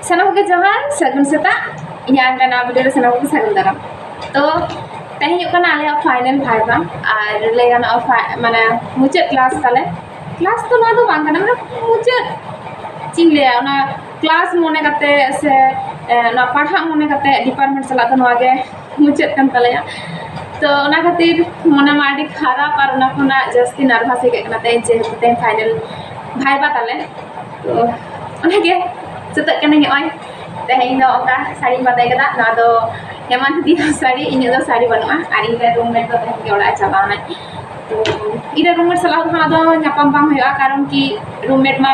Sana ko johan sagun seta yang kana video sana ko sagun daram to tehi yuk kana ale final viva ar legan mane mucet class tale class to na do bang kana mane mucet chingle ona class mone kate se na padha mone kate department sala to noage mucet kan tale तो ना खातिर मना माडी खराब और ना खुना जस्ती नर्वस है kana te je te final viva tale तो ओनागे सुतक कने होय तेहें दो ओका साड़ी बादे कदा ना दो हेमंत दी साड़ी इन दो साड़ी बनवा आर इन रूममेट तो तेहें के ओड़ा चलाना तो इन रूममेट सला ना दो न्यापाम बांग होया कारण कि रूममेट मा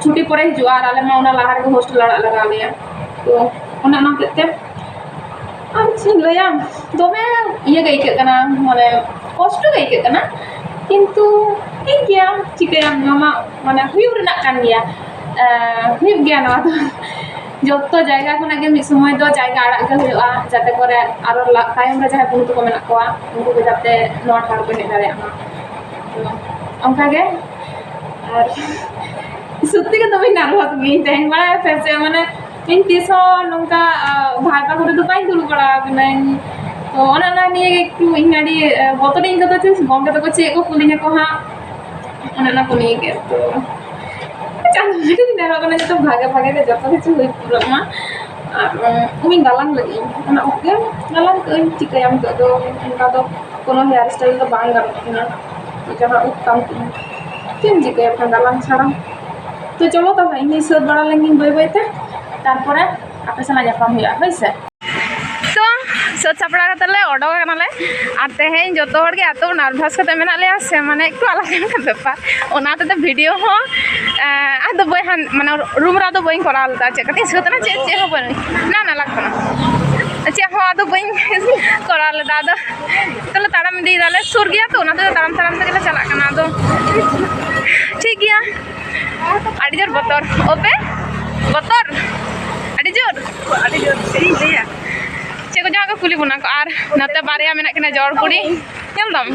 छुट्टी परे हिजुआ आर आले मा ओना लाहार के हॉस्टल लड़ा लगा लिया तो ओना ना केते आम चिन लया दोमे ये गई के कना माने कष्ट गई के कना किंतु ठीक गया चिके मामा माने हुयु रना कान गया हुयु गया ना तो जो जायगा खुना के मिस समय दो जायगा आड़ा के हुआ जाते करे आरो तायम रे जहां पुनु तो को मेना कोआ उनको के जाते नोट हार को ने दारे अंका के और सत्य के तबे नारवा तो गई तेन बड़ा फैसे माने इन तीसो नंका भाईबा को तो पाइन दुलु बड़ा कनाई तो ओना ना निये एकटू इनाडी बतरे इन तो चेस गंगे तो को चे को कुलिने को हा ओना ना कुनी के तो चांद मेरे दिन ना तो भागे भागे के जब तक हुई पूरा मा उमी गालांग लगी ना ओके गालांग को चिकयम तो उनका तो कोनो हेयर स्टाइल तो बांग ना तो जहां उत्तम केम चिकय अपन गालांग छाड़ा तो चलो तब इन सब बड़ा लेंगे बय बयते तारपरे आपे सना जापाम हुआ होइसे तो सत सापड़ा कतले ओडोक कनाले आर तेहें जतो हर के एतो नार्भास कते मेना ले से माने एकटू आलादा बेपार ओनाते तो वीडियो हो आदो बय माने रूम रा तो बय करा लता चे कते सतना चे चे हो बन ना ना लागतना चे हो आदो बय करा लता दो तले ताराम दी दाले सुर गया तो ओनाते ताराम ताराम ते चला कना दो ठीक गया आडी जोर बतर ओपे बतर आडी जोर सही गया चेको जहाँ को कुली बुना को आर नते बारिया मेना किना जोर कुड़ी चल दम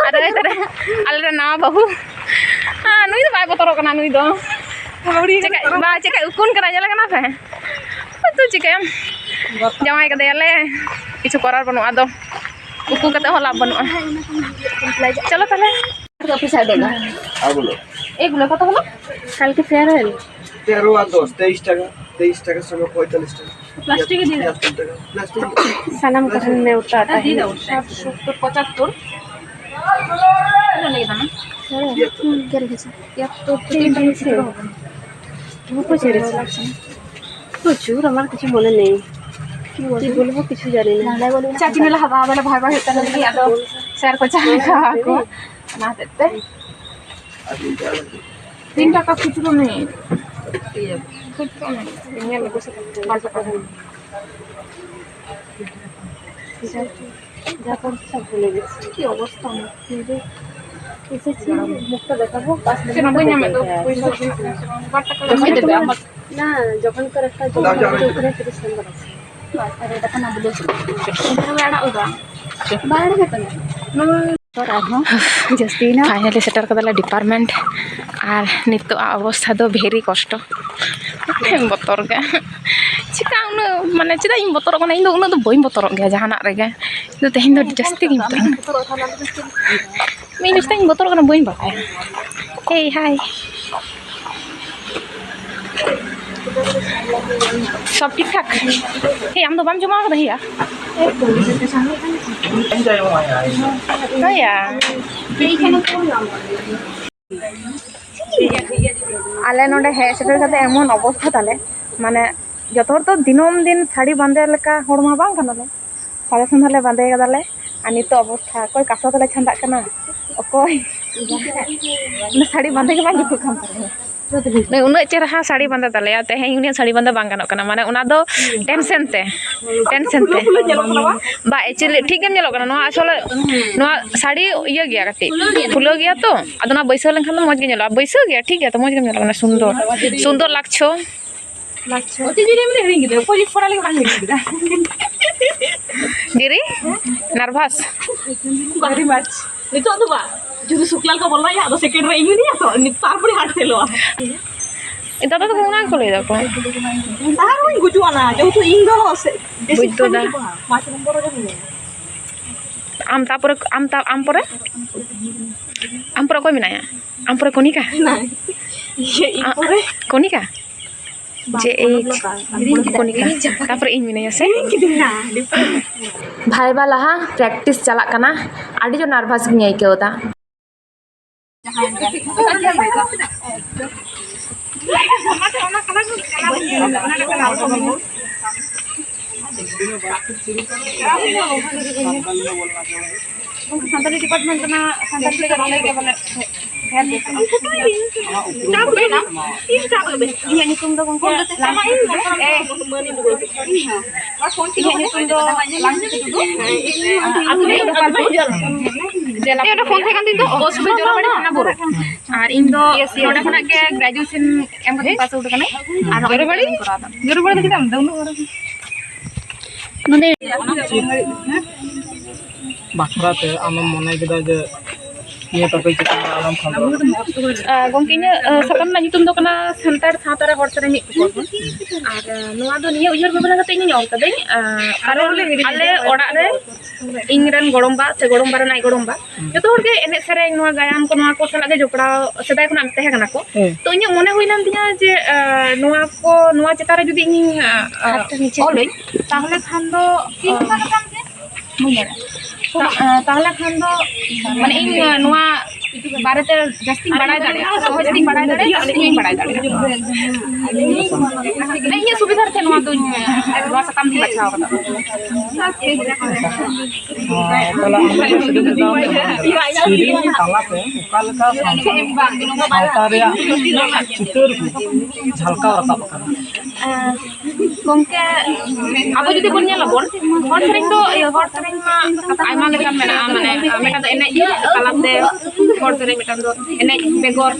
अरे तेरे आले ना बहु हाँ नुई तो बाय बतरो कना नुई दो चेका उकुन कना जला कना फे तो चिकम जमाई कदे याले किछु करार बनु आदो उकु कते होला बनु चलो तले तो पैसा देगा आ बोलो एक बोलो कत हलो कल के फेयर है 13 और 10 23 টাকা 23 টাকা समय 45 টাকা प्लास्टिक के दिला प्लास्टिक सनम करने में उठाता है 75 नहीं था ना क्या लिखा या तो 3 टाइम से वो कुछ रे तो चूर हमार कुछ बोले नहीं की बोलबो कुछ जाने नहीं चाची ने हवा वाला भाई भाई होता नहीं आदो शेयर को चाहे का को ना देते 3 টাকা খুচরো নেই খুচরো নেই নিয়ে লোক সব বাজা পাঠাই যা কোন সব ভুলে গেছি কি অবস্থা কিন্তু এসেছি মুখটা দেখাবো পাঁচ মিনিট না বইনা তো পয়সা দেবে আমার না যখন করে একটা ওখানে 30 নম্বর আছে বাস আরে তখন না বলে এটা বেড়া ওবা বাইরে যেতে না फाइनली सेटर कदला डिपार्टमेंट और नित अवस्था तो भेरी कष्ट बतर के चिका माने चेदा इन बतर इन उन बी बतर गया जहाना रेगे तेहन जस्ती बतर इन बतर बी बाय ए हाय सब ठीक ठाक हे आम तो बाम जमा कर हिया आले नोडे हे सेटर कते एमन अवस्था ताले माने जतो तो दिनम दिन साड़ी बांधे लेका होड़मा बांग कनाले साड़े संधाले बांधे कदाले आ नितो अवस्था कोई कासो तले छंदा कना ओकोय साड़ी बांधे के बांग जुकु खाम करे उन चेहरा साड़ी बांधा ताले तेहें उन साड़ी बांधा बांग गानो कना माने उना दो टेंशन ते बा एक्चुअली ठीक गेम जेलो कना नोआ असले नोआ साड़ी इया गया कति फुलो गया तो अदना बैसा लेखन तो मज गे जेलो बैसा गया ठीक है तो मज गेम जेलो कना सुंदर सुंदर लागछो ओती जिरे में रिंग दे पोजी फोड़ा ले बांग गिदा गिरी नर्वस वेरी मच नितो तो बा जुदि शुक्लाल को बोलना या तो सेकंड रे इनी तो तारपरे हाट फेलो दादा तो कोना को ले दा को taruh gue jual aja itu inggo se Betul dah. masih nomor aja nih am tapore am pore koy minaya am pore konika nah iya impore konika JH konika tapore in minaya se nah भाई वाला हाँ practice चला करना आड़ी जो nervous भी नहीं क्यों था संताली डिपार्टमेंट ना संताली के रोले के बोले iya nyutum do gongko iya nyutum do langsung itu aku dia udah palsu dia udah phone tekan itu bos be jora bade hana boro ar indo oda khona ke graduation em kate pass out kana ar jora bade kita download nonde बाखराते आम मने केदा जे ये topic चिता आलम Khan गongkinya sakan na nyutum do kana santar sautara hor sare mik ko ar noa do niya uyar babana kate ini nyol kadai karon ale oda re ingren goromba se goromba re nai goromba joto hor ge ene sare noa gayam ko noa ko sala ge jopra sedai khona tehe kana ko to inya mone hoilan tinya je noa cetare judi ini oloi tahle khan do তাহলে খান দো মানে এই নোয়া বারেতে জাস্তি বাড়াই দাঁড়ে সহজে বাড়াই দাঁড়ে জাস্তি বাড়াই দাঁড়ে এই সুবিধার্থে নোয়া দুই নোয়া সাকাম দি বাছাও কথা तालाते ओकालका सावता रे चितर झलकाव राकाब kana gongke abo judi bon nyala bon hor sering do hor sering ma aima lekan mena mane meta do ene talate hor sering meta do ene begor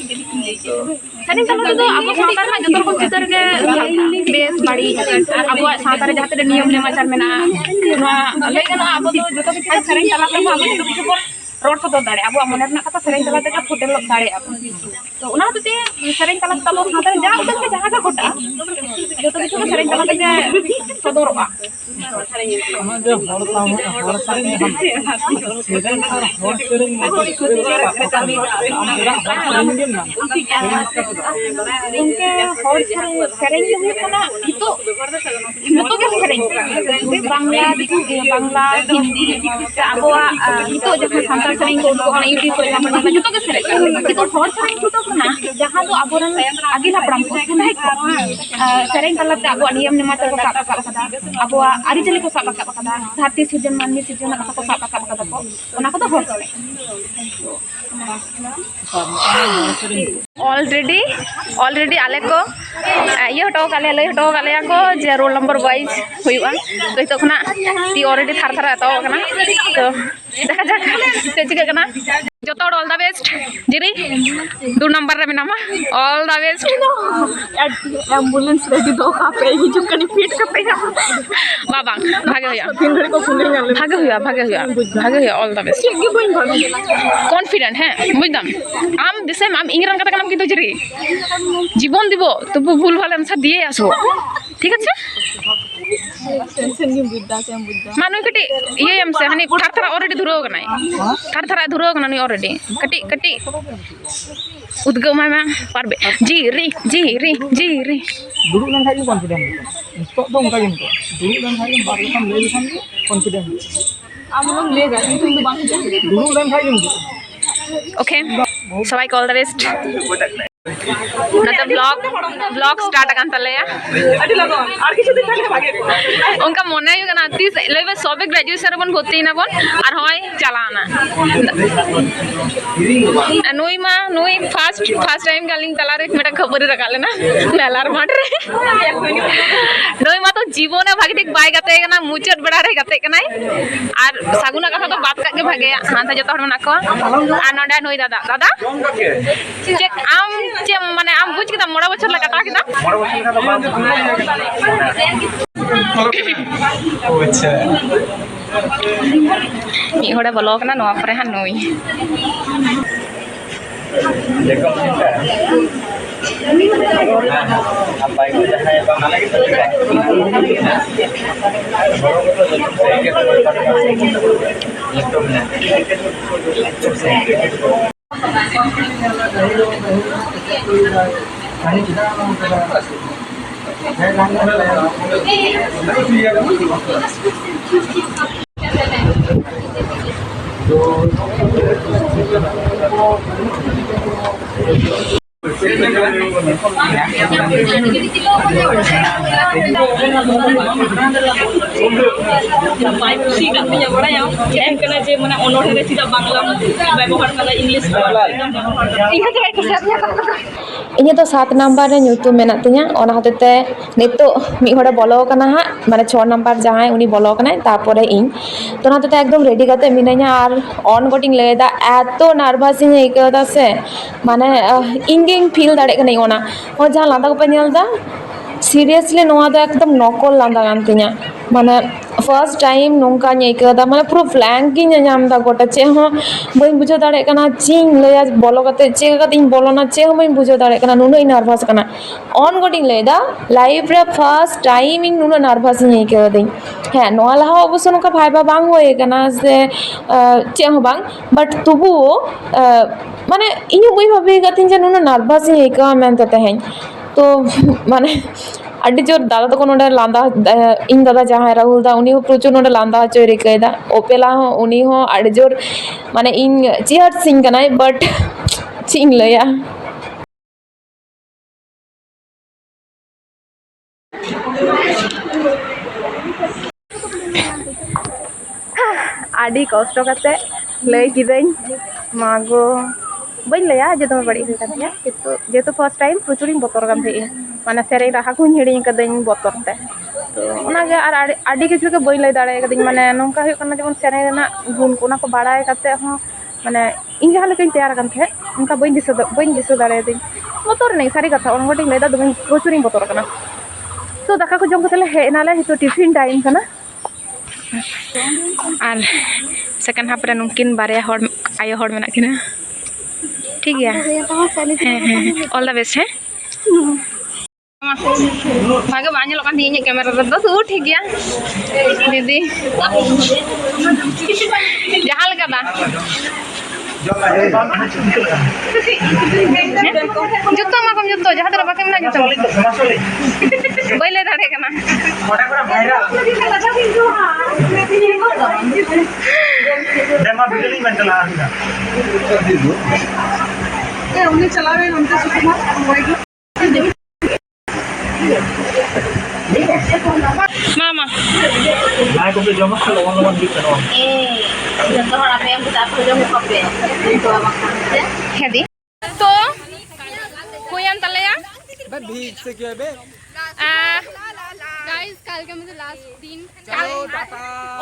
sering talate do abo sawtar ma jotor ko chitar ge bes badi abo sawtar re jahate niyam ne machar mena noa lekan abo do joto kichu sering talate abo joto kichu bon road को दाड़े अब मन कथा सेरें तलाते का फुटेल दाड़े अब तो उना होते सेरें तलाते तब हाथ जा उतन के जहां का घटा जो तो किछु सेरें तलाते के सदरवा ama je hor sare ni ham sedan ar hor sare ni उनके हर सेरें जो kana itu itu के सेरें बांग्ला बांग्ला हिंदी abawa itu जहां संताल सेरें को उडुक यूट्यूब को जहां पर जतो के सेरें itu हर सेरें तो kana जहां दो aborang agil hapram ko sunai ko सेरें तलाते abawa नियम नेमाचार को साब साब kada abawa ari jali ko साब साब kada धरती सृजन मानवी सृजन कथा को साब साब kada ko ona ko to हर सेरें ऑलरेडी आले को ये हटो काले लय हटो काले को जे रोल नंबर वाइज हुआ तो तो खना ती ऑलरेडी थार थार तो kana तो देखा जा से चिका kana joto all the best jiri 2 number re menama all the best ambulance ready do ka pe hijuk kani fit ka pe baba bhage hoya tin dhari ko phone ngale bhage hoya all the best ge boin bhage confident है बुझदाम आम दिसे आम इंग्रन कथा काम किन्तु जरी जीवन দিব তবু ভুল ভাল আনসার দিয়ে আসো ঠিক আছে टेंशन के बुद्धा के बुद्धा मानो कटी ये हम से हनी थार थार ऑलरेडी धुरो गनाय थार थार धुरो गनानी ऑलरेडी कटी उद्गम मा पारबे जी री duduk lan khaji confident stok dong khaji ko duduk lan khaji bar lekam le lekam confident am log le ga কিন্তু bang duduk lan khaji okay सबाई all the best blog start kan talaya adi lago ar kichu din thakle bhage उनका मन है ना तीस लेवे सबे graduation बन भर्ती ना बन और होय चलाना नुई फर्स्ट टाइम गालिंग तलार मेटा खबर रखा लेना मेलार माठ रे नुई मा तो जीवन भागी ठीक बाय गते ना मुचट बड़ा रे गते कनाय और सागुना कथा तो बात का के भागे हां जतो हर मना को आ नडा नुई दादा चेक आम चे माने आम बुझ के मोड़ा बछर लगा ता के मोड़ा बछर का बात अच्छा मी होड़ा ब्लॉग ना नवा परे हां नुई apa itu jahaya bang lagi tu juga. Si kat punya orang yang kena je mana honor dia tidak Bangla ব্যবহার kala English Ingat baik kesatnya. Ini tuh 7 number nyutum menak tinya ona hatete nitok mi hore bolo kana ha mane 6 number jahay uni bolo kana tarpore ᱤᱧ to ona hatete ekdom ready kate minanya ar on goting leda eto nervous ᱤᱧ ᱟᱹᱭᱠᱟᱹᱣᱫᱟ ᱥᱮ ᱢᱟᱱᱮ ᱤᱧ ᱜᱮᱧ feel ᱫᱟᱲᱮᱭᱟᱜ ᱠᱟᱹᱱᱟᱹᱧ ᱚᱱᱟ ᱦᱚᱸ ᱡᱟᱦᱟᱸ ᱞᱟᱸᱫᱟ ᱠᱚᱯᱮ ᱧᱮᱞᱫᱟ seriously ᱱᱚᱣᱟ ᱫᱚ ᱮᱠᱫᱚᱢ ᱱᱚᱠᱚᱞ ᱞᱟᱸᱫᱟ ᱠᱟᱱ ᱛᱤᱧᱟ ᱢᱟᱱᱮ first time ᱱᱚᱝᱠᱟᱧ ᱟᱹᱭᱠᱟᱹᱣᱫᱟ ᱢᱟᱱᱮ ᱯᱩᱨᱟᱹ blank ᱜᱤᱧ ᱧᱟᱢᱫᱟ ᱜᱚᱴᱟ ᱪᱮᱫ ᱦᱚᱸ ᱵᱟᱹᱧ ᱵᱩᱡᱷᱟᱹᱣ ᱫᱟᱲᱮᱭᱟᱜ ᱠᱟᱱᱟ ᱪᱮᱫ ᱤᱧ ᱞᱟᱹᱭᱟ ᱵᱚᱞᱚ ᱠᱟᱛᱮ ᱪᱮᱫ ᱠᱟᱛᱮᱧ ᱵᱚᱞᱚᱱᱟ ᱪᱮᱫ ᱦᱚᱸ ᱵᱟᱹᱧ ᱵᱩᱡᱷᱟᱹᱣ ᱫᱟᱲᱮᱭᱟᱜ ᱠᱟᱱᱟ ᱱᱩᱱᱟᱹᱜ ᱤᱧ ᱱᱟᱨᱵᱷᱟᱥ ᱠᱟᱱᱟ on goting ᱞᱟᱹᱭᱫᱟ লাইফ ᱨᱮ first time ᱤᱧ ᱱᱩᱱᱟᱹᱜ ᱱᱟᱨᱵᱷᱟᱥ ᱤᱧ ᱟᱹᱭᱠᱟᱹᱣᱫᱟᱹᱧ ᱦᱮᱸ ᱱᱚᱣᱟ ᱞᱟᱦᱟ ᱚᱵᱚᱥᱥᱳ ᱱᱚᱝᱠᱟ ᱵᱷᱟইᱵᱟ ᱵᱟᱝ ᱦᱩᱭ ᱟᱠᱟᱱᱟ ᱥᱮ ᱪᱮᱫ ᱦᱚᱸ ᱵᱟᱝ ᱵᱟᱴ ᱛᱚᱵᱩও ᱢᱟᱱᱮ ᱤᱧ ᱦᱚᱸ ᱵᱟᱹᱧ ᱵᱷᱟᱵᱤ ᱟᱠᱟᱫ ᱛᱤᱧ ᱡᱮ ᱱᱩᱱᱟᱹᱜ ᱱᱟᱨᱵᱷᱟᱥ ᱤᱧ ᱟᱹᱭᱠᱟᱹᱣᱟ ᱢᱮᱱᱛᱮ ᱛᱮᱦᱮᱧ तो माने अड्डी जोर दादा तक नोडे लांदा इन दादा जहाँ राहुल दा उनी हो प्रचुर नोडे लांदा हचो रिकायदा ओपेला हो उनी हो अड्डी जोर माने इन चिहट सिंग कनाय बट चिंग लया आडी कष्ट करते लय किदኝ मागो बन लया जे दमे बड़ी हुई कान किंतु जेतु फर्स्ट टाइम प्रचुर बतर कान थे माने सेरे राहा को हिड़ी कदኝ बतर ते तो ओनागे आर आडी किछु के बई लय दाड़े कदኝ माने नोंका हुई काना जेमन सेरे ना गुण कोना को बाड़ाय काते हो माने इन जहां लेकिन तैयार कान थे उनका बई दिसो दाड़े दिन बतर नहीं सारी कथा ओन गोटिंग लयदा दमे प्रचुर बतर काना तो दाका को जम कतले हे नाले हितो टिफिन टाइम काना और सेकेंड हाफ रे नुकिन बारे हर आयो हर मेना किना ठीक है ऑल द बेस्ट है भागे बाño लोकान दी कैमरा रे तो ठीक गया दीदी जहां लगा दा जुतो मा कम जुतो जहां तरा बाके मेना जुतो बैले दाड़े कना मोटा कोरा भाईरा डेमा वीडियो में चला रहा है उन्हें चला रहे उनका सुकुमार मामा मैं को पे जमा खा लोन भी करो जब हड़ा पे हम आप को जम कपे तो हेदी तो कोयन तलया भीख से क्या बे गाइस कल के मतलब लास्ट दिन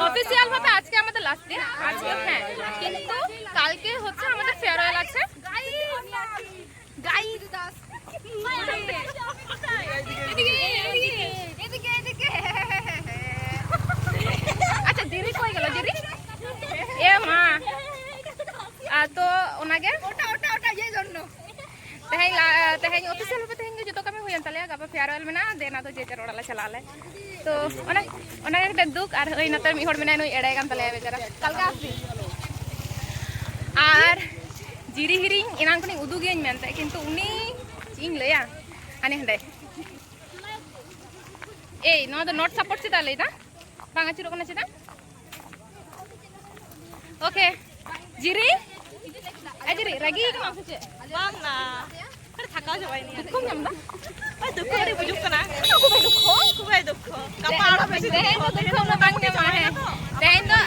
অফিসিয়াল ভাবে আজকে আমাদের লাস্ট দিন আজকে হ্যাঁ কিন্তু কালকে হচ্ছে আমাদের ফেয়ারওয়েল আছে গাইস আচ্ছা দেরি কই গেল দেরি এ মা তো ওনাগে ওটা এই জন্য तेहें ऑफिशियल पे तेहें जो कमी हुई तले गापा फेयरवेल में देना तो जे चरोड़ा चला ले तो ओना दुख और हई नतर मी होड़ में नुई एड़े गान तले बेचारा कलका आसबी और जिरी हिरी इनान कोनी उदुगेñ मेनते किंतु उनी चिंग लया आने हंडे ए नो तो नॉट सपोर्ट सिदा लेदा बांगा चिरो कना सिदा ओके जिरी अजरी रगी के मासे चे बांगना कर थका जबाई नहीं दुख नाम दा ओए दुख रे बुजुक कना को भाई दुख कपाड़ पे से दुख ना बांग ने मा है तेन तो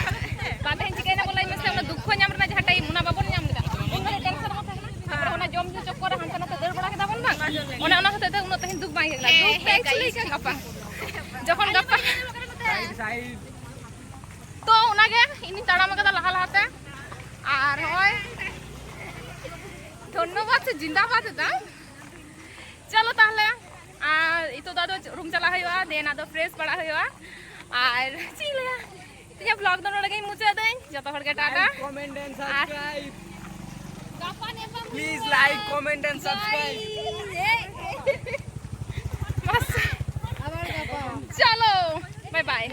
बातें चिकेना बोलाई मसे उन दुख नाम रना जहां टाइम मुना बाबन नाम दा उन टेंशन मा था पर ओना जम जो चक्कर हांता ना दर बड़ा के दाबन बांग ओना खाते उन तहिन दुख बांग गेला दुख एक्चुअली का गप्पा जखन गप्पा तो ओनागे इनी ताड़ाम कदा लहा लहाते और होय धन्यवाद से जिंदाबाद दा चलो ताहले और इतो दादो रूम चला हुआ देना दो फ्रेश पड़ा हुआ और चिले तिया ब्लॉग दोनो लगे मुझे दें जतो हड़ के टाटा कमेंट एंड सब्सक्राइब गापा ने please like comment and subscribe. চলো বাই বাই।